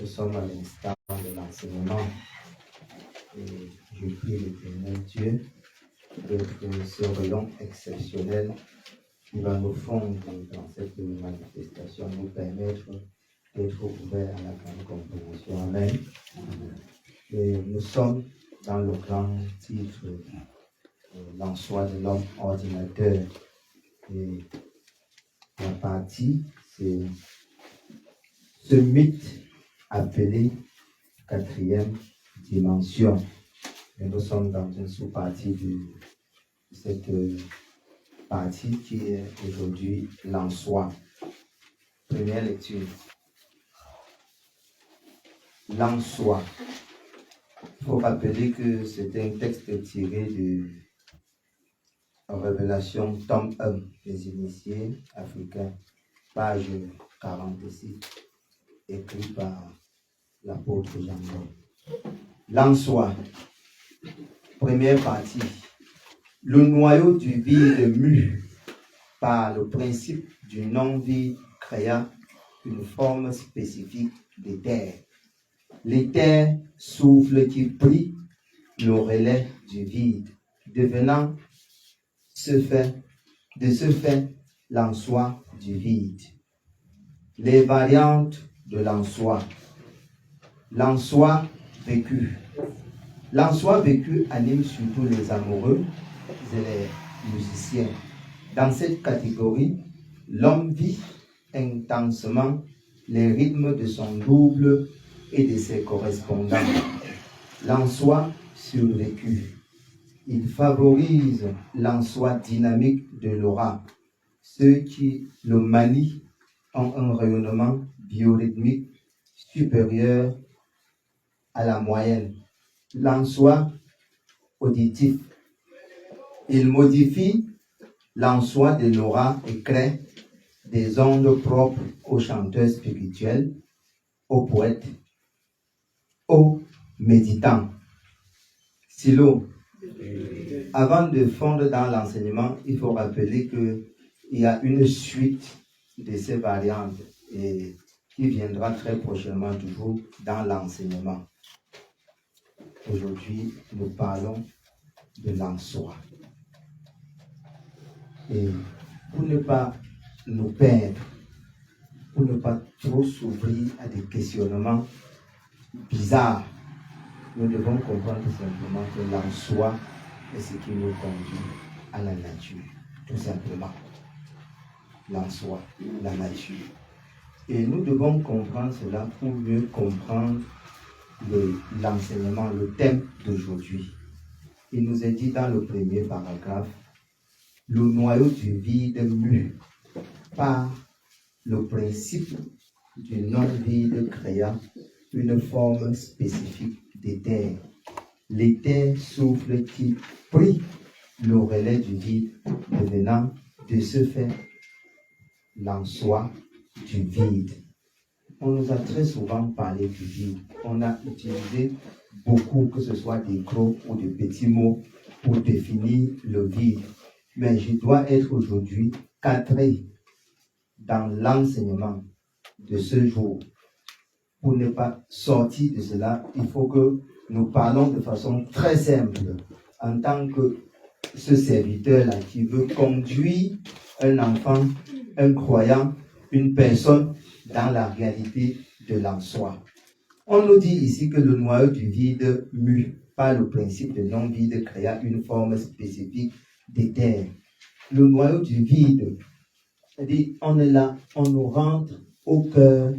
Nous sommes à l'instant de l'enseignement et je prie l'Éternel Dieu d'être surveillant exceptionnel qui va nous fondre dans cette manifestation, nous permettre d'être ouverts à la grande compréhension. Amen. Et nous sommes dans le grand titre l'en-soi de l'homme ordinateur. Et la partie, c'est ce mythe appelé quatrième dimension. Et nous sommes dans une sous-partie de cette partie qui est aujourd'hui l'en-soi. Première lecture. L'en-soi. Il faut rappeler que c'est un texte tiré de Révélation, tome 1, des initiés africains, page 46, écrit par l'apôtre Jean. L'en-soi. Première partie. Le noyau du vide mu par le principe du non-vide créa une forme spécifique d'éther. L'éther souffle qui prit le relais du vide, devenant de ce fait l'en-soi du vide. Les variantes de l'en-soi. L'en-soi vécu. L'en-soi vécu anime surtout les amoureux et les musiciens. Dans cette catégorie, l'homme vit intensement les rythmes de son double et de ses correspondants. L'en-soi survécu. Il favorise l'en-soi dynamique de l'aura. Ceux qui le manient ont un rayonnement biorhythmique supérieur à la moyenne. L'en-soi auditif. Il modifie l'en-soi de l'aura et crée des ondes propres aux chanteurs spirituels, aux poètes, aux méditants. Silo. Avant de fondre dans l'enseignement, il faut rappeler qu'il y a une suite de ces variantes et qui viendra très prochainement toujours dans l'enseignement. Aujourd'hui, nous parlons de l'en-soi. Et pour ne pas nous perdre, pour ne pas trop s'ouvrir à des questionnements bizarres, nous devons comprendre simplement que l'en-soi est ce qui nous conduit à la nature, tout simplement. L'en-soi, la nature. Et nous devons comprendre cela pour mieux comprendre l'enseignement, le thème d'aujourd'hui. Il nous est dit dans le premier paragraphe, le noyau du vide mu par le principe du non-vide créa une forme spécifique d'éther. L'éther souffle qui prit le relais du vide, devenant de ce fait l'en-soi du vide. On nous a très souvent parlé du vide. On a utilisé beaucoup, que ce soit des gros ou de petits mots, pour définir le vide. Mais je dois être aujourd'hui cadré dans l'enseignement de ce jour. Pour ne pas sortir de cela, il faut que nous parlons de façon très simple en tant que ce serviteur-là qui veut conduire un enfant, un croyant, une personne dans la réalité de l'en-soi. On nous dit ici que le noyau du vide mu par le principe de non-vide créa une forme spécifique d'éther. Le noyau du vide, c'est-à-dire on est là, on nous rentre au cœur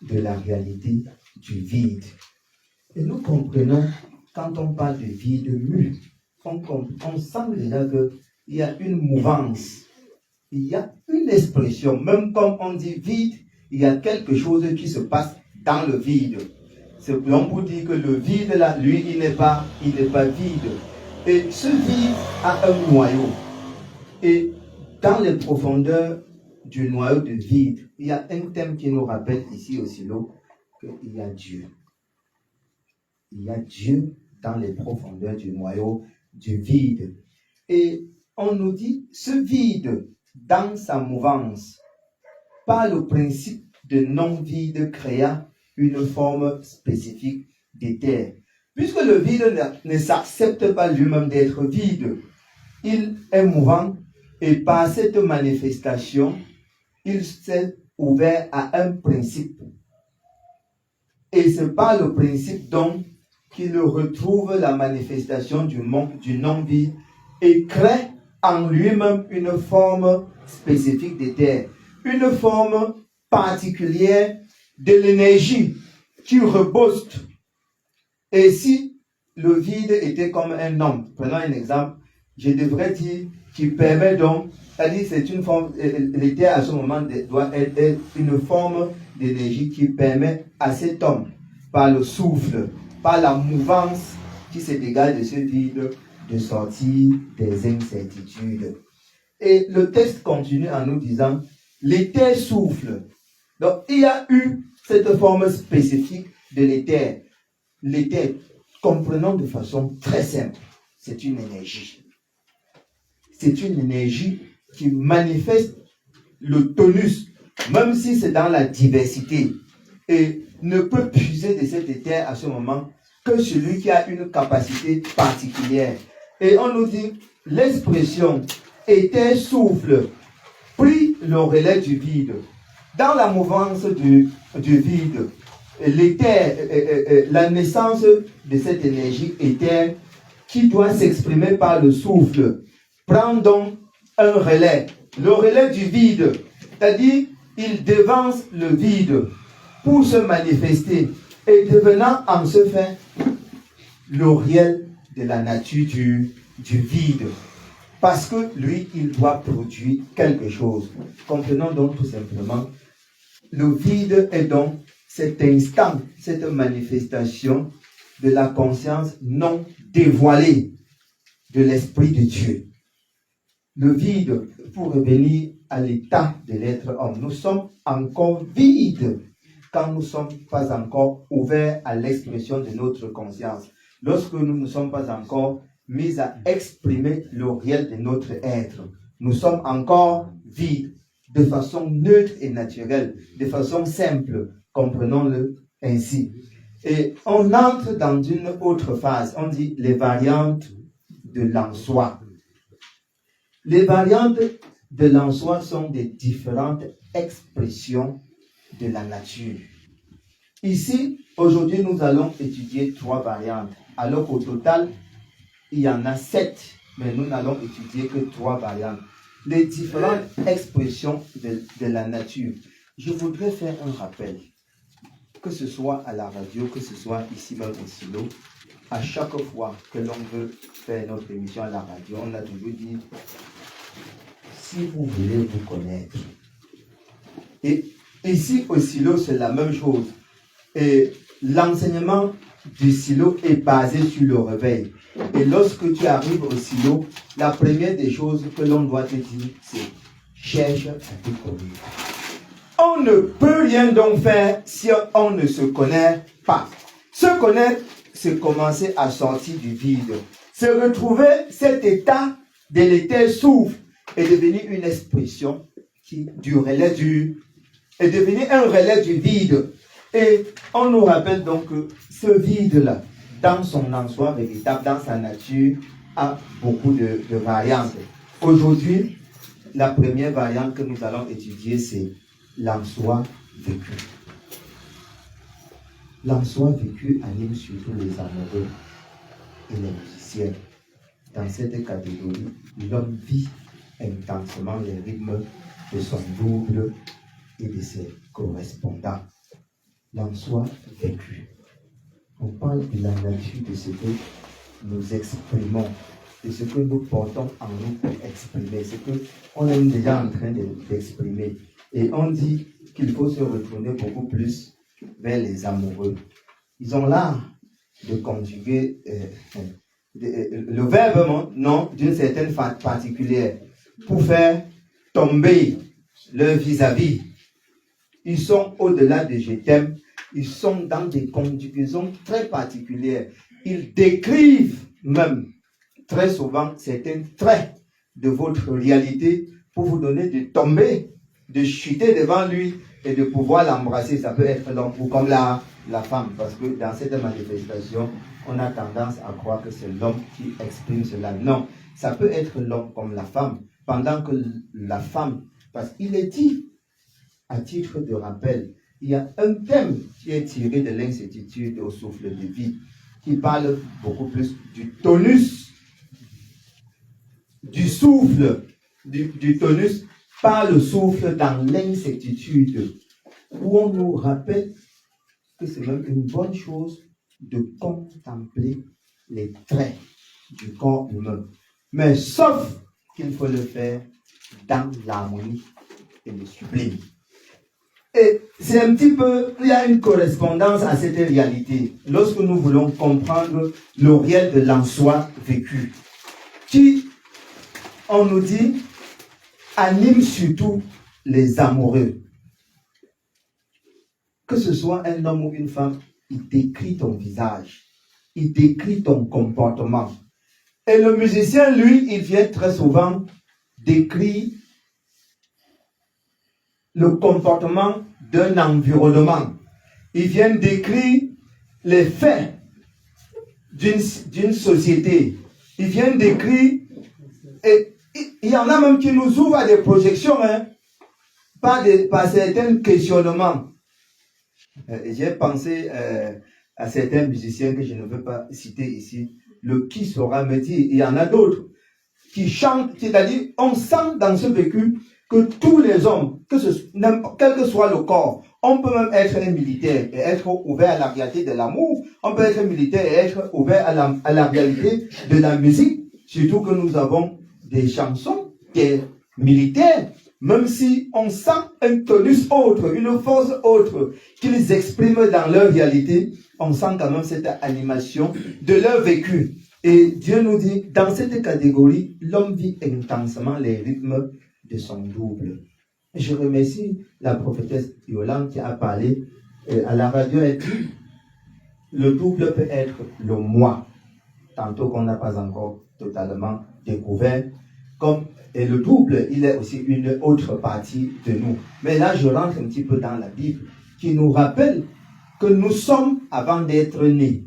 de la réalité du vide. Et nous comprenons, quand on parle de vide mu, on sent déjà qu'il y a une mouvance, il y a une expression, même comme on dit vide, il y a quelque chose qui se passe dans le vide. C'est l'on vous dit que le vide là, lui, il n'est pas vide. Et ce vide a un noyau. Et dans les profondeurs du noyau de vide, il y a un thème qui nous rappelle ici au silo qu'il y a Dieu. Il y a Dieu dans les profondeurs du noyau du vide. Et on nous dit, ce vide, dans sa mouvance, par le principe de non-vide créa une forme spécifique d'éther. Puisque le vide ne s'accepte pas lui-même d'être vide, il est mouvant et par cette manifestation, il s'est ouvert à un principe. Et c'est par le principe donc qu'il retrouve la manifestation du non-vide et crée en lui-même une forme spécifique d'éther, une forme particulière de l'énergie qui repose. Et si le vide était comme un homme, prenons un exemple, je devrais dire qu'il permet donc, c'est-à-dire c'est une forme, l'éther à ce moment doit être une forme d'énergie qui permet à cet homme, par le souffle, par la mouvance qui se dégage de ce vide, de sortir des incertitudes. Et le texte continue en nous disant, l'éther souffle. Donc il y a eu cette forme spécifique de l'éther. L'éther, comprenons de façon très simple, c'est une énergie. C'est une énergie qui manifeste le tonus, même si c'est dans la diversité, et ne peut puiser de cet éther à ce moment que celui qui a une capacité particulière. Et on nous dit, l'expression éther souffle, prit le relais du vide. Dans la mouvance du vide, l'éther, la naissance de cette énergie éther qui doit s'exprimer par le souffle, prend donc un relais, le relais du vide, c'est-à-dire il devance le vide pour se manifester et devenant en ce fait le réel de la nature du vide. Parce que lui, il doit produire quelque chose. Comprenons donc tout simplement, le vide est donc cet instant, cette manifestation de la conscience non dévoilée de l'Esprit de Dieu. Le vide, pour revenir à l'état de l'être homme, nous sommes encore vides quand nous ne sommes pas encore ouverts à l'expression de notre conscience. Lorsque nous ne sommes pas encore mis à exprimer le réel de notre être, nous sommes encore vides, de façon neutre et naturelle, de façon simple, comprenons-le ainsi. Et on entre dans une autre phase, on dit les variantes de l'en-soi. Les variantes de l'en-soi sont des différentes expressions de la nature. Ici, aujourd'hui, nous allons étudier 3 variantes, alors qu'au total, il y en a 7, mais nous n'allons étudier que 3 variantes. Les différentes expressions de la nature. Je voudrais faire un rappel, que ce soit à la radio, que ce soit ici même au silo, à chaque fois que l'on veut faire notre émission à la radio, on a toujours dit, si vous voulez vous connaître. Et ici au silo, c'est la même chose. Et l'enseignement du silo est basé sur le réveil. Et lorsque tu arrives au silo, la première des choses que l'on doit te dire, c'est cherche à te connaître. On ne peut rien donc faire si on ne se connaît pas. Se connaître, c'est commencer à sortir du vide. C'est retrouver cet état de l'éther souffle et devenir une expression du relais est devenir un relais du vide. Et on nous rappelle donc que ce vide-là, dans son en-soi véritable, dans sa nature, a beaucoup de variantes. Aujourd'hui, la première variante que nous allons étudier, c'est l'en-soi vécu. L'en-soi vécu anime surtout les amoureux et les musiciens. Dans cette catégorie, l'homme vit intensément les rythmes de son double et de ses correspondants. L'en-soi vécu. On parle de la nature de ce que nous exprimons, de ce que nous portons en nous pour exprimer, ce qu'on est déjà en train d'exprimer. Et on dit qu'il faut se retourner beaucoup plus vers les amoureux. Ils ont l'art de conjuguer le verbe non d'une certaine particulière pour faire tomber leur vis-à-vis. Ils sont au-delà de je t'aime, ils sont dans des conjugaisons très particulières. Ils décrivent même très souvent certains traits de votre réalité pour vous donner de tomber de chuter devant lui et de pouvoir l'embrasser. Ça peut être l'homme ou comme la femme, parce que dans cette manifestation, on a tendance à croire que c'est l'homme qui exprime cela. Non, ça peut être l'homme comme la femme, pendant que la femme, parce qu'il est dit, à titre de rappel, il y a un thème qui est tiré de l'incertitude au souffle de vie, qui parle beaucoup plus du tonus, du souffle, du tonus par le souffle dans l'incertitude, où on nous rappelle que c'est même une bonne chose de contempler les traits du corps humain. Mais sauf qu'il faut le faire dans l'harmonie et le sublime. Et c'est un petit peu, il y a une correspondance à cette réalité lorsque nous voulons comprendre le réel de l'en-soi vécu, qui, on nous dit, anime surtout les amoureux. Que ce soit un homme ou une femme, il décrit ton visage, il décrit ton comportement. Et le musicien, lui, il vient très souvent décrire le comportement d'un environnement. Il vient décrire les faits d'une société. Il vient décrire, et il y en a même qui nous ouvrent à des projections, par certains questionnements. J'ai pensé à certains musiciens que je ne veux pas citer ici. Le qui saura me dire, il y en a d'autres qui chantent, c'est-à-dire on sent dans ce vécu que tous les hommes, quel que soit le corps, on peut même être un militaire et être ouvert à la réalité de l'amour, on peut être militaire et être ouvert à la réalité de la musique, surtout que nous avons des chansons des militaires, même si on sent un tonus autre, une force autre qu'ils expriment dans leur réalité, on sent quand même cette animation de leur vécu. Et Dieu nous dit, dans cette catégorie, l'homme vit intensement les rythmes de son double. Je remercie la prophétesse Yolande qui a parlé à la radio. Elle dit, le double peut être le moi, tantôt qu'on n'a pas encore totalement découvert, et le double, il est aussi une autre partie de nous. Mais là, je rentre un petit peu dans la Bible, qui nous rappelle que nous sommes avant d'être nés.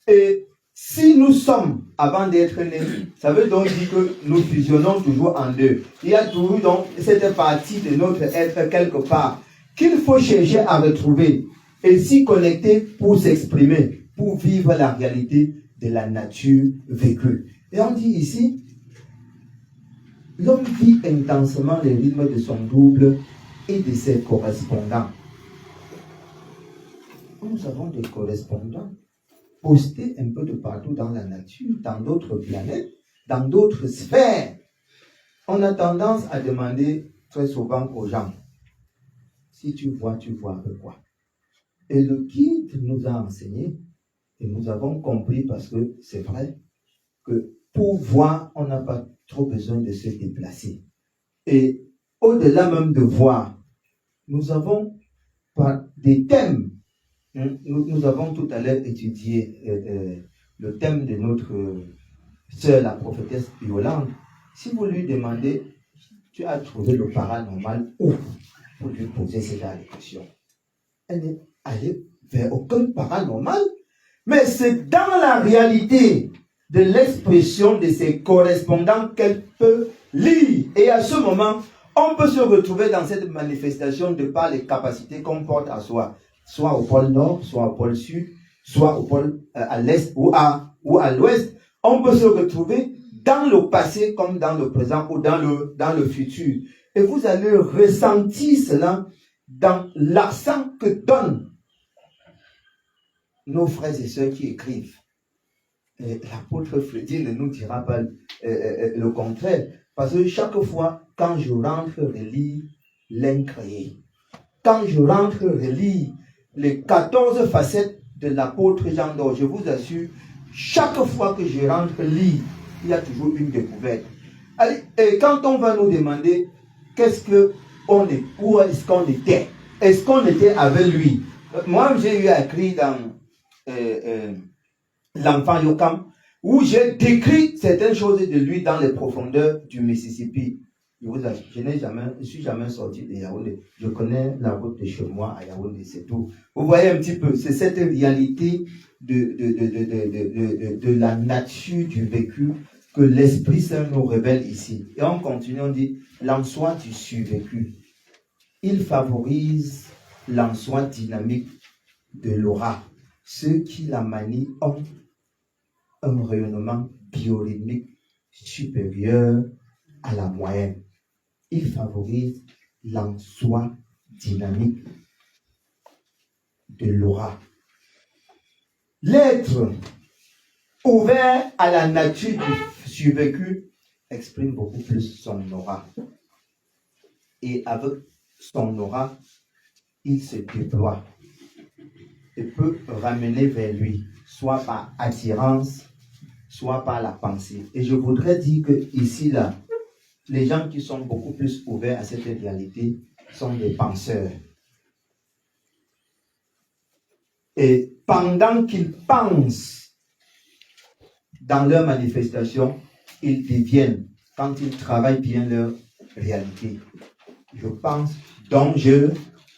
Et si nous sommes avant d'être nés, ça veut donc dire que nous fusionnons toujours en deux. Il y a toujours donc cette partie de notre être quelque part qu'il faut chercher à retrouver et s'y connecter pour s'exprimer, pour vivre la réalité de la nature vécue. Et on dit ici, l'homme vit intensement les rythmes de son double et de ses correspondants. Nous avons des correspondants postés un peu de partout dans la nature, dans d'autres planètes, dans d'autres sphères. On a tendance à demander très souvent aux gens, si tu vois un peu quoi. Et le guide nous a enseigné, et nous avons compris parce que c'est vrai, que pour voir, on n'a pas trop besoin de se déplacer. Et au-delà même de voir, nous avons des thèmes. Nous avons tout à l'heure étudié le thème de notre sœur, la prophétesse Yolande. Si vous lui demandez, tu as trouvé le paranormal où pour lui poser ces questions, elle n'est allée vers aucun paranormal, mais c'est dans la réalité de l'expression de ses correspondants qu'elle peut lire. Et à ce moment, on peut se retrouver dans cette manifestation de par les capacités qu'on porte à soi, soit au pôle nord, soit au pôle sud, soit au pôle à l'est ou à l'ouest. On peut se retrouver dans le passé comme dans le présent ou dans le futur. Et vous allez ressentir cela dans l'accent que donnent nos frères et sœurs qui écrivent. L'apôtre Frédéric ne nous dira pas le contraire. Parce que chaque fois, quand je rentre relire l'incréé, quand je rentre relire les 14 facettes de l'apôtre Jean d'Or, je vous assure, chaque fois que je rentre lire, il y a toujours une découverte. Allez, et quand on va nous demander où est-ce qu'on était, est-ce qu'on était avec lui? Moi, j'ai eu écrit dans l'enfant Yokam, où j'ai décrit certaines choses de lui dans les profondeurs du Mississippi. je suis jamais sorti de Yaoundé. Je connais la route de chez moi à Yaoundé, c'est tout. Vous voyez un petit peu, c'est cette réalité de la nature du vécu que l'Esprit Saint nous révèle ici. Et on continue, on dit, l'en-soi du survécu. Il favorise l'en-soi dynamique de l'aura. Ceux qui la manient ont un rayonnement biorythmique supérieur à la moyenne. Il favorise l'en-soi dynamique de l'aura. L'être ouvert à la nature du survécu exprime beaucoup plus son aura. Et avec son aura, il se déploie et peut ramener vers lui, soit par attirance, soit par la pensée. Et je voudrais dire que ici, là, les gens qui sont beaucoup plus ouverts à cette réalité sont des penseurs. Et pendant qu'ils pensent dans leur manifestation, ils deviennent, quand ils travaillent bien leur réalité. Je pense, donc je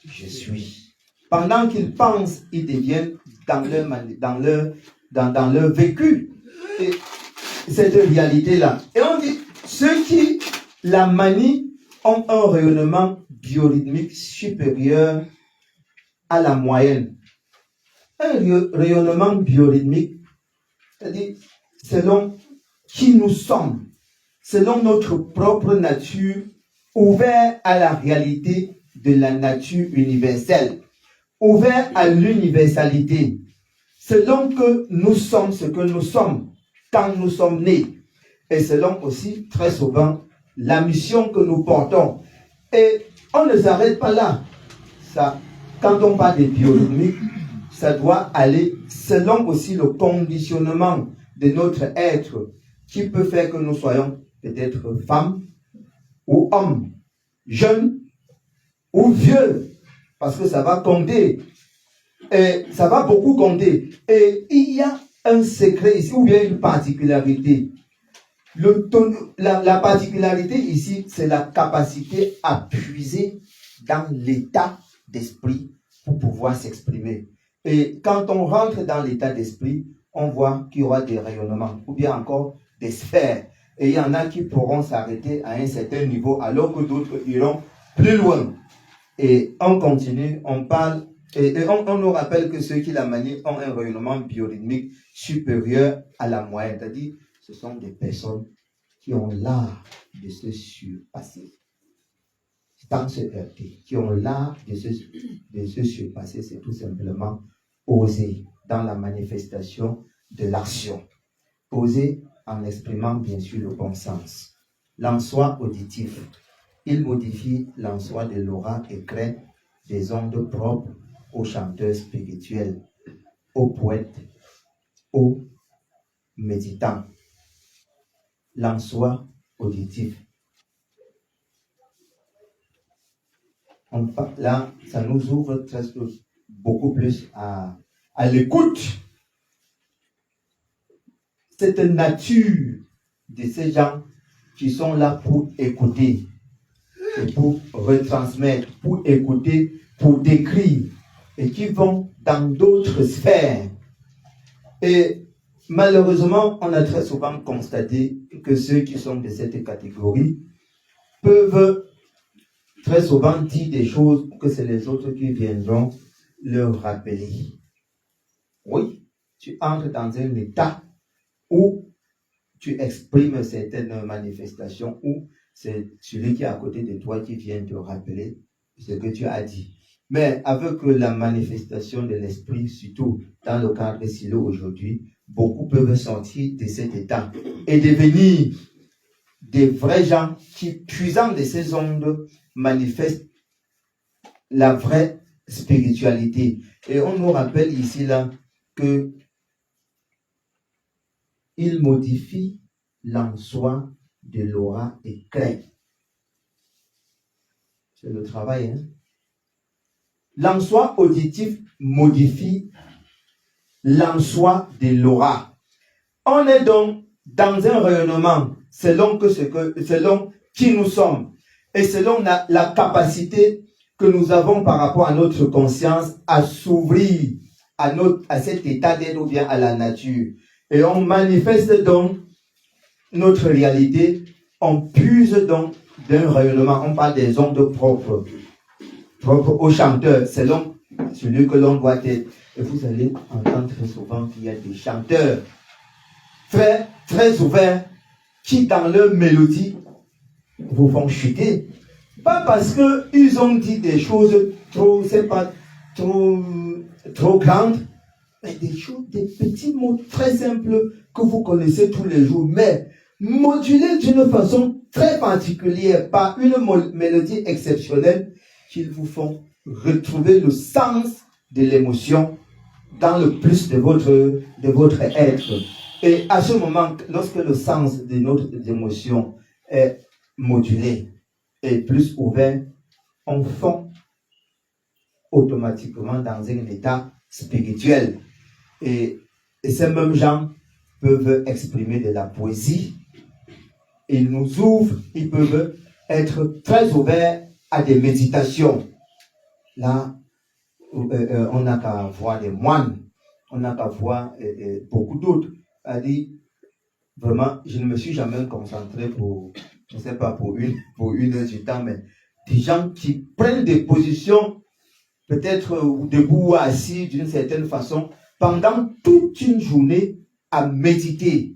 suis. Pendant qu'ils pensent, ils deviennent dans leur vécu. Et cette réalité-là. Et on dit, ceux qui la manient ont un rayonnement biorhythmique supérieur à la moyenne. Un rayonnement biorhythmique, c'est-à-dire selon qui nous sommes, selon notre propre nature, ouvert à la réalité de la nature universelle, ouvert à l'universalité, selon que nous sommes ce que nous sommes quand nous sommes nés, et selon aussi très souvent la mission que nous portons. Et on ne s'arrête pas là. Ça, quand on parle de biorhythmique, ça doit aller selon aussi le conditionnement de notre être qui peut faire que nous soyons peut-être femmes ou hommes, jeunes ou vieux, parce que ça va compter. Et ça va beaucoup compter. Et il y a un secret ici, ou bien une particularité. La particularité ici, c'est la capacité à puiser dans l'état d'esprit pour pouvoir s'exprimer. Et quand on rentre dans l'état d'esprit, on voit qu'il y aura des rayonnements, ou bien encore des sphères. Et il y en a qui pourront s'arrêter à un certain niveau, alors que d'autres iront plus loin. Et on continue, on parle, et on nous rappelle que ceux qui la manient ont un rayonnement biorhythmique supérieur à la moyenne. C'est-à-dire, ce sont des personnes qui ont l'art de se surpasser. Dans ce heurter, qui ont l'art de se surpasser, c'est tout simplement oser dans la manifestation de l'action. Oser en exprimant bien sûr le bon sens. L'en-soi auditif, il modifie l'en-soi de l'aura et crée des ondes propres aux chanteurs spirituels, aux poètes, aux méditants. L'en-soi auditif. Là, ça nous ouvre beaucoup plus à l'écoute. Cette nature de ces gens qui sont là pour écouter, et pour retransmettre, pour écouter, pour décrire, et qui vont dans d'autres sphères. Et malheureusement, on a très souvent constaté que ceux qui sont de cette catégorie peuvent très souvent dire des choses que c'est les autres qui viendront leur rappeler. Oui, tu entres dans un état où tu exprimes certaines manifestations, où c'est celui qui est à côté de toi qui vient te rappeler ce que tu as dit. Mais avec la manifestation de l'esprit, surtout dans le cadre silo aujourd'hui, beaucoup peuvent sortir de cet état et devenir des vrais gens qui, puisant de ces ondes, manifestent la vraie spiritualité. Et on nous rappelle ici là que il modifie l'en-soi de l'aura et crée. C'est le travail, hein? L'en-soi auditif modifie l'en-soi de l'aura. On est donc dans un rayonnement selon qui nous sommes, et selon la capacité que nous avons par rapport à notre conscience à s'ouvrir à cet état d'être ou bien à la nature. Et on manifeste donc notre réalité, on puise donc d'un rayonnement, on parle des ondes propres au chanteur, selon celui que l'on doit être. Et vous allez entendre très souvent qu'il y a des chanteurs très, très ouverts qui, dans leur mélodie, vous font chuter. Pas parce qu'ils ont dit des choses trop grandes, mais des petits mots très simples que vous connaissez tous les jours, mais modulés d'une façon très particulière par une mélodie exceptionnelle qu'ils vous font retrouver le sens de l'émotion dans le plus de votre être. Et à ce moment, lorsque le sens de notre émotion est modulé et plus ouvert, on fond automatiquement dans un état spirituel. Et ces mêmes gens peuvent exprimer de la poésie. Ils nous ouvrent, ils peuvent être très ouverts à des méditations. Là, on n'a qu'à voir des moines, on n'a qu'à voir beaucoup d'autres. Vraiment, je ne me suis jamais concentré pour une heure du temps, mais des gens qui prennent des positions, peut-être debout ou assis d'une certaine façon, pendant toute une journée à méditer.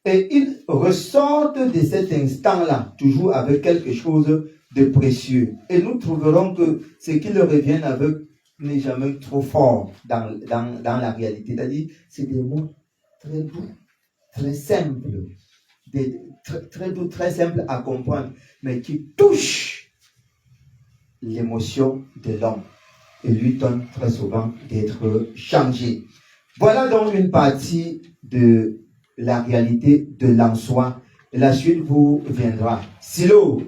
Et ils ressortent de cet instant-là, toujours avec quelque chose de précieux. Et nous trouverons que ce qu'ils reviennent avec n'est jamais trop fort dans la réalité. C'est-à-dire, c'est des mots très doux, très simples, très doux, très simples à comprendre, mais qui touchent l'émotion de l'homme et lui donnent très souvent d'être changé. Voilà donc une partie de la réalité de l'en soi. Et la suite vous viendra. Silo.